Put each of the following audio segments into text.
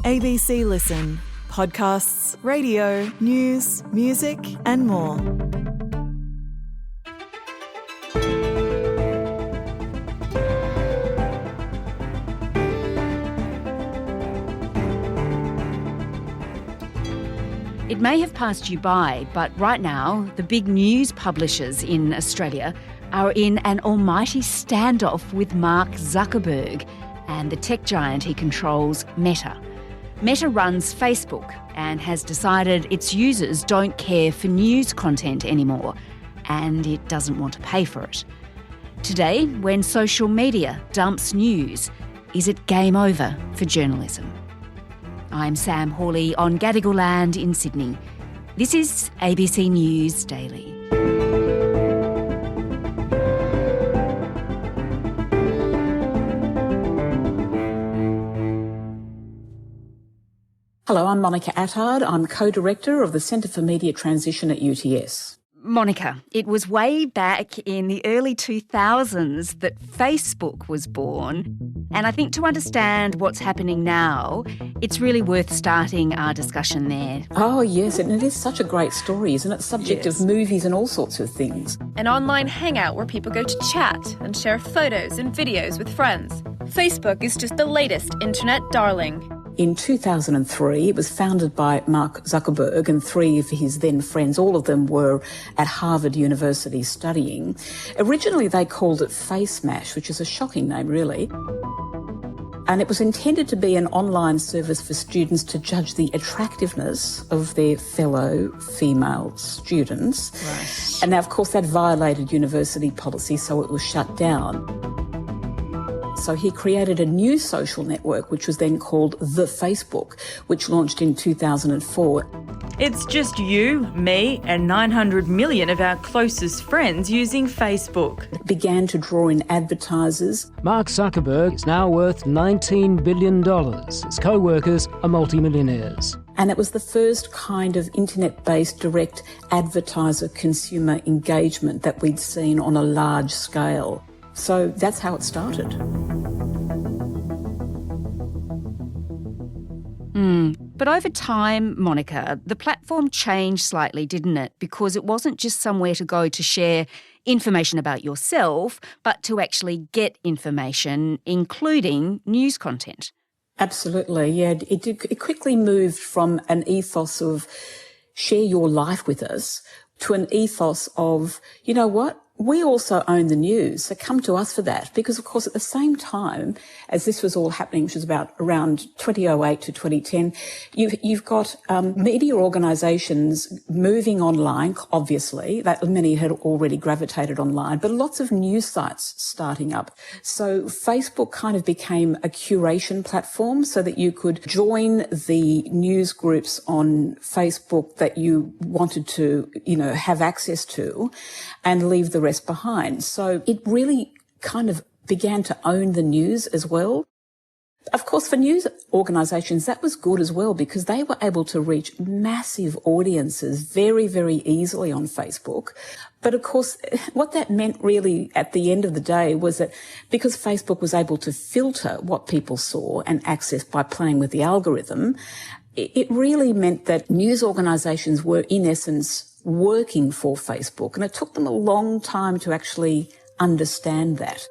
ABC Listen. Podcasts, radio, news, music and more. It may have passed you by, but right now, the big news publishers in Australia are in an almighty standoff with Mark Zuckerberg and the tech giant he controls, Meta. Meta runs Facebook and has decided its users don't care for news content anymore, and it doesn't want to pay for it. Today, when social media dumps news, is it game over for journalism? I'm Sam Hawley on Gadigal land in Sydney. This is ABC News Daily. Hello, I'm Monica Attard. I'm co-director of the Centre for Media Transition at UTS. Monica, it was way back in the early 2000s that Facebook was born. And I think to understand what's happening now, it's really worth starting our discussion there. Oh, yes, and it is such a great story, isn't it? Subject of movies and all sorts of things. An online hangout where people go to chat and share photos and videos with friends. Facebook is just the latest internet darling. In 2003, it was founded by Mark Zuckerberg and three of his then friends. All of them were at Harvard University studying. Originally, they called it FaceMash, which is a shocking name, really. And it was intended to be an online service for students to judge the attractiveness of their fellow female students. Right. And now, of course, that violated university policy, so it was shut down. So he created a new social network, which was then called The Facebook, which launched in 2004. It's just you, me, and 900 million of our closest friends using Facebook. It began to draw in advertisers. Mark Zuckerberg is now worth $19 billion. His co-workers are multimillionaires. And it was the first kind of internet-based direct advertiser-consumer engagement that we'd seen on a large scale. So that's how it started. But over time, Monica, the platform changed slightly, didn't it? Because it wasn't just somewhere to go to share information about yourself, but to actually get information, including news content. Absolutely, yeah. It quickly moved from an ethos of share your life with us to an ethos of, you know what? We also own the news, so come to us for that. Because, of course, at the same time as this was all happening, which was about around 2008 to 2010, you've got media organisations moving online, obviously. That many had already gravitated online, but lots of news sites starting up. So Facebook kind of became a curation platform so that you could join the news groups on Facebook that you wanted to, have access to and leave the rest behind. So it really kind of began to own the news as well. Of course, for news organisations, that was good as well because they were able to reach massive audiences very, very easily on Facebook. But of course, what that meant really at the end of the day was that because Facebook was able to filter what people saw and access by playing with the algorithm, it really meant that news organisations were, in essence, working for Facebook. And it took them a long time to actually understand that.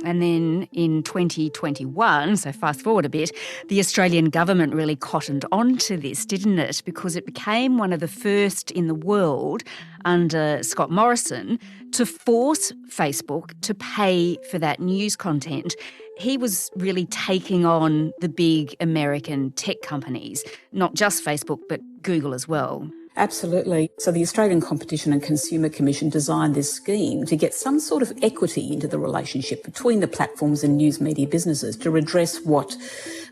And then in 2021, so fast forward a bit, the Australian government really cottoned on to this, didn't it? Because it became one of the first in the world under Scott Morrison to force Facebook to pay for that news content. He was really taking on the big American tech companies, not just Facebook, but Google as well. Absolutely. So the Australian Competition and Consumer Commission designed this scheme to get some sort of equity into the relationship between the platforms and news media businesses to redress what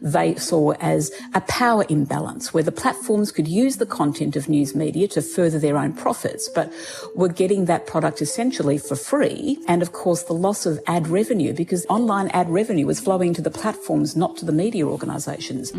they saw as a power imbalance, where the platforms could use the content of news media to further their own profits, but were getting that product essentially for free. And of course, the loss of ad revenue, because online ad revenue was flowing to the platforms, not to the media organisations.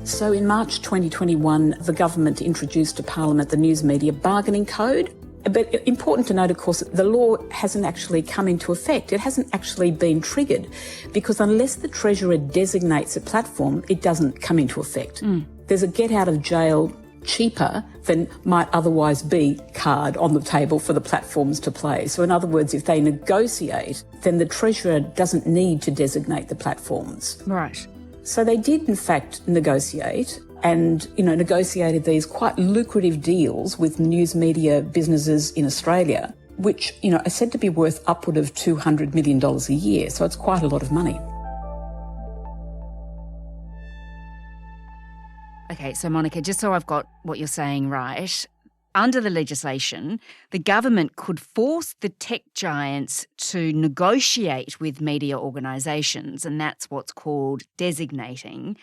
So in March 2021, the government introduced to Parliament the News Media Bargaining Code. But important to note, of course, the law hasn't actually come into effect. It hasn't actually been triggered because unless the Treasurer designates a platform, it doesn't come into effect. There's a get out of jail cheaper than might otherwise be card on the table for the platforms to play. So in other words, if they negotiate, then the Treasurer doesn't need to designate the platforms. Right. So they did, in fact, negotiate and, negotiated these quite lucrative deals with news media businesses in Australia, which, are said to be worth upward of $200 million a year. So it's quite a lot of money. Okay, so Monica, just so I've got what you're saying right, under the legislation, the government could force the tech giants to negotiate with media organisations, and that's what's called designating.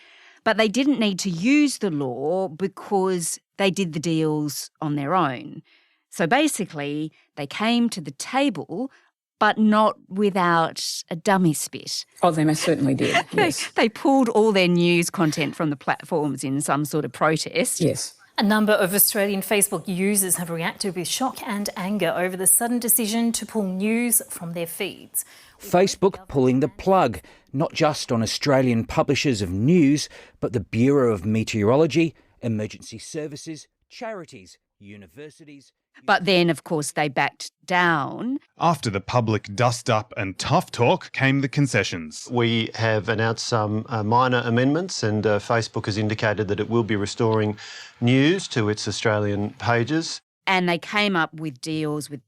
But they didn't need to use the law because they did the deals on their own. So basically, they came to the table, but not without a dummy spit. Oh, they most certainly did, yes. They pulled all their news content from the platforms in some sort of protest. Yes. A number of Australian Facebook users have reacted with shock and anger over the sudden decision to pull news from their feeds. Facebook pulling the plug, not just on Australian publishers of news, but the Bureau of Meteorology, emergency services, charities, universities. But then, of course, they backed down. After the public dust-up and tough talk came the concessions. We have announced some minor amendments and Facebook has indicated that it will be restoring news to its Australian pages. And they came up with deals with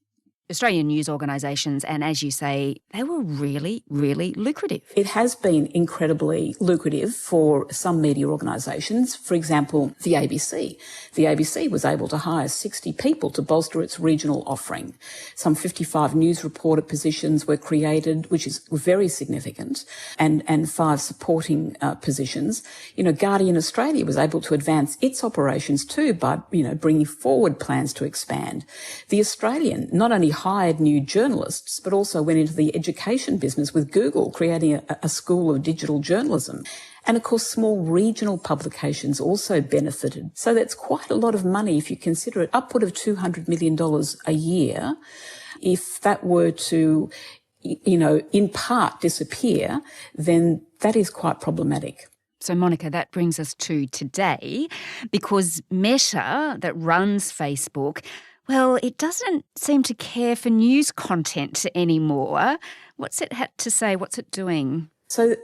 Australian news organisations, and as you say, they were really, really lucrative. It has been incredibly lucrative for some media organisations. For example, the ABC. The ABC was able to hire 60 people to bolster its regional offering. Some 55 news reporter positions were created, which is very significant, and 5 supporting positions. Guardian Australia was able to advance its operations too by, bringing forward plans to expand. The Australian not only hired new journalists, but also went into the education business with Google, creating a school of digital journalism. And of course, small regional publications also benefited. So that's quite a lot of money if you consider it, upward of $200 million a year. If that were to, in part disappear, then that is quite problematic. So, Monica, that brings us to today, because Meta, that runs Facebook, well, it doesn't seem to care for news content anymore. What's it had to say? What's it doing? So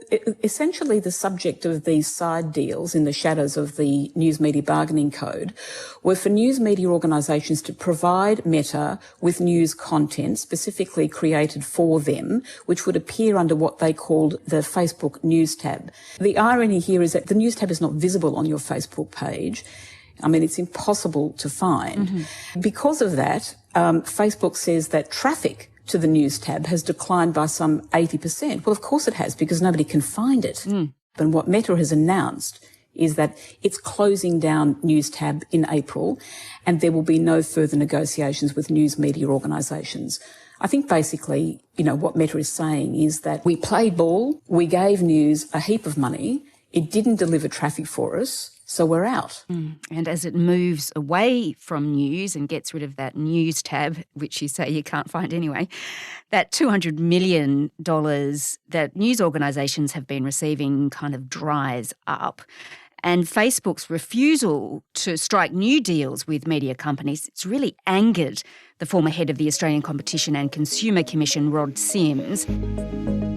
essentially the subject of these side deals in the shadows of the News Media Bargaining Code were for news media organisations to provide Meta with news content specifically created for them, which would appear under what they called the Facebook News tab. The irony here is that the News tab is not visible on your Facebook page. I mean, it's impossible to find. Mm-hmm. Because of that, Facebook says that traffic to the News tab has declined by some 80%. Well, of course it has, because nobody can find it. And what Meta has announced is that it's closing down News tab in April, and there will be no further negotiations with news media organisations. I think basically, what Meta is saying is that we played ball, we gave news a heap of money, it didn't deliver traffic for us, so we're out. And as it moves away from news and gets rid of that news tab, which you say you can't find anyway, that $200 million that news organisations have been receiving kind of dries up. And Facebook's refusal to strike new deals with media companies, it's really angered the former head of the Australian Competition and Consumer Commission, Rod Sims.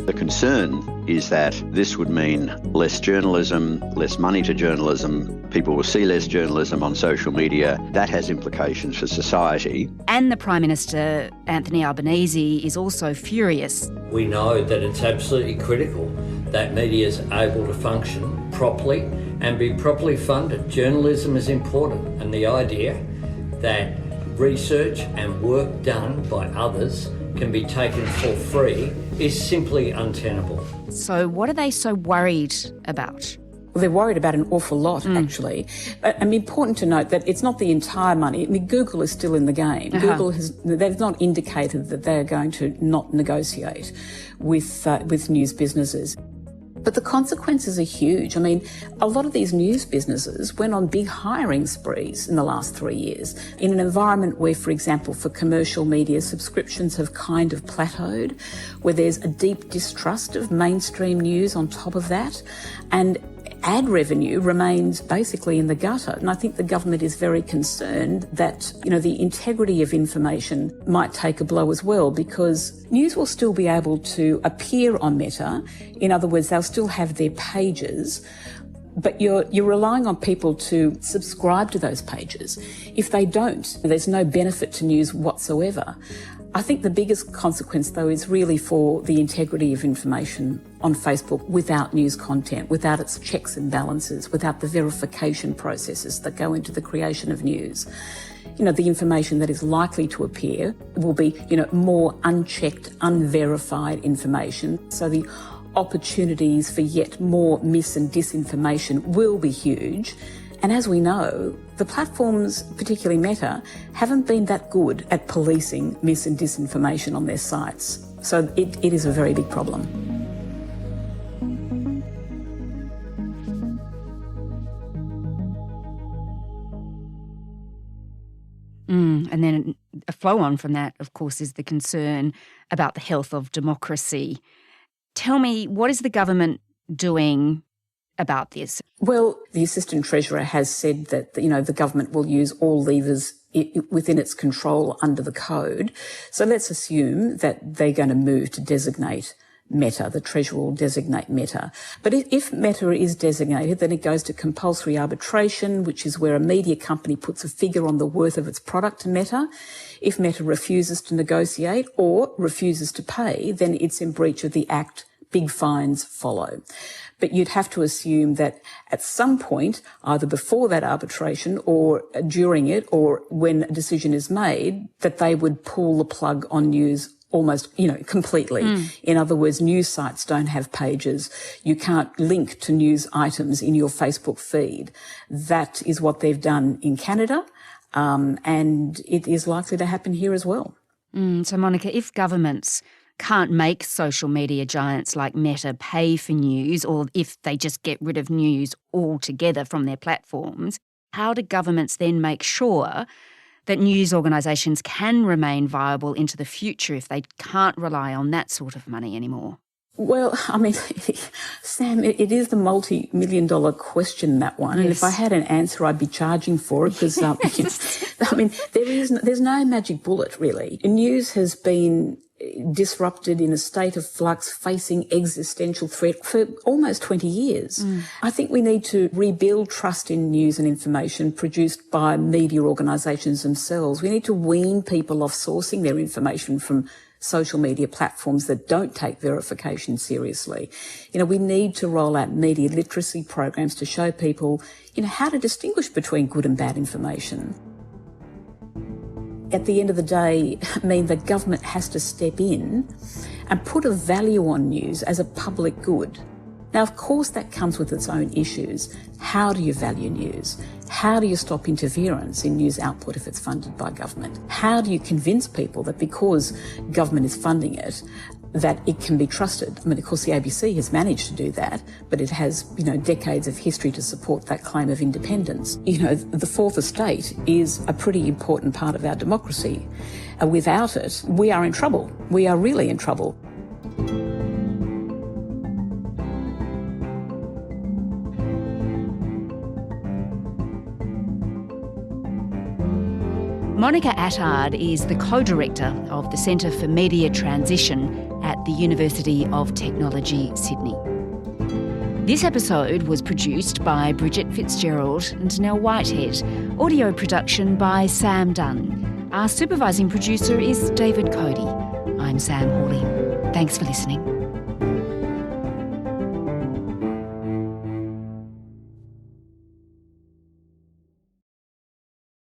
The concern is that this would mean less journalism, less money to journalism. People will see less journalism on social media. That has implications for society. And the Prime Minister, Anthony Albanese, is also furious. We know that it's absolutely critical that media is able to function properly and be properly funded. Journalism is important, and the idea that research and work done by others can be taken for free is simply untenable. So what are they so worried about? Well, they're worried about an awful lot, actually. I mean, important to note that it's not the entire money. I mean, Google is still in the game. They've not indicated that they're going to not negotiate with news businesses. But the consequences are huge. I mean, a lot of these news businesses went on big hiring sprees in the last 3 years in an environment where, for example, for commercial media, subscriptions have kind of plateaued, where there's a deep distrust of mainstream news on top of that, and ad revenue remains basically in the gutter. And I think the government is very concerned that, the integrity of information might take a blow as well, because news will still be able to appear on Meta. In other words, they'll still have their pages, but you're relying on people to subscribe to those pages. If they don't, there's no benefit to news whatsoever. I think the biggest consequence, though, is really for the integrity of information on Facebook without news content, without its checks and balances, without the verification processes that go into the creation of news. The information that is likely to appear will be, more unchecked, unverified information. So the opportunities for yet more mis and disinformation will be huge. And as we know, the platforms, particularly Meta, haven't been that good at policing mis and disinformation on their sites. So it is a very big problem. And then a flow-on from that, of course, is the concern about the health of democracy. Tell me, what is the government doing about this? Well, the Assistant Treasurer has said that, the government will use all levers within its control under the code. So let's assume that they're going to move to designate Meta. The Treasurer will designate Meta. But if Meta is designated, then it goes to compulsory arbitration, which is where a media company puts a figure on the worth of its product to Meta. If Meta refuses to negotiate or refuses to pay, then it's in breach of the Act. Big fines follow. But you'd have to assume that at some point, either before that arbitration or during it or when a decision is made, that they would pull the plug on news almost, completely. In other words, news sites don't have pages. You can't link to news items in your Facebook feed. That is what they've done in Canada, and it is likely to happen here as well. So, Monica, if governments can't make social media giants like Meta pay for news, or if they just get rid of news altogether from their platforms, how do governments then make sure that news organisations can remain viable into the future if they can't rely on that sort of money anymore? Well, I mean, Sam, it is the multi-million-dollar question, that one. Yes. And if I had an answer, I'd be charging for it because, there's no magic bullet, really. News has been disrupted in a state of flux, facing existential threat for almost 20 years. I think we need to rebuild trust in news and information produced by media organisations themselves. We need to wean people off sourcing their information from social media platforms that don't take verification seriously. We need to roll out media literacy programs to show people, how to distinguish between good and bad information. At the end of the day, the government has to step in and put a value on news as a public good. Now, of course, that comes with its own issues. How do you value news? How do you stop interference in news output if it's funded by government? How do you convince people that because government is funding it, that it can be trusted? Of course, the ABC has managed to do that, but it has, decades of history to support that claim of independence. The fourth estate is a pretty important part of our democracy. Without it, we are in trouble. We are really in trouble. Monica Attard is the co-director of the Centre for Media Transition at the University of Technology, Sydney. This episode was produced by Bridget Fitzgerald and Nell Whitehead. Audio production by Sam Dunn. Our supervising producer is David Cody. I'm Sam Hawley. Thanks for listening.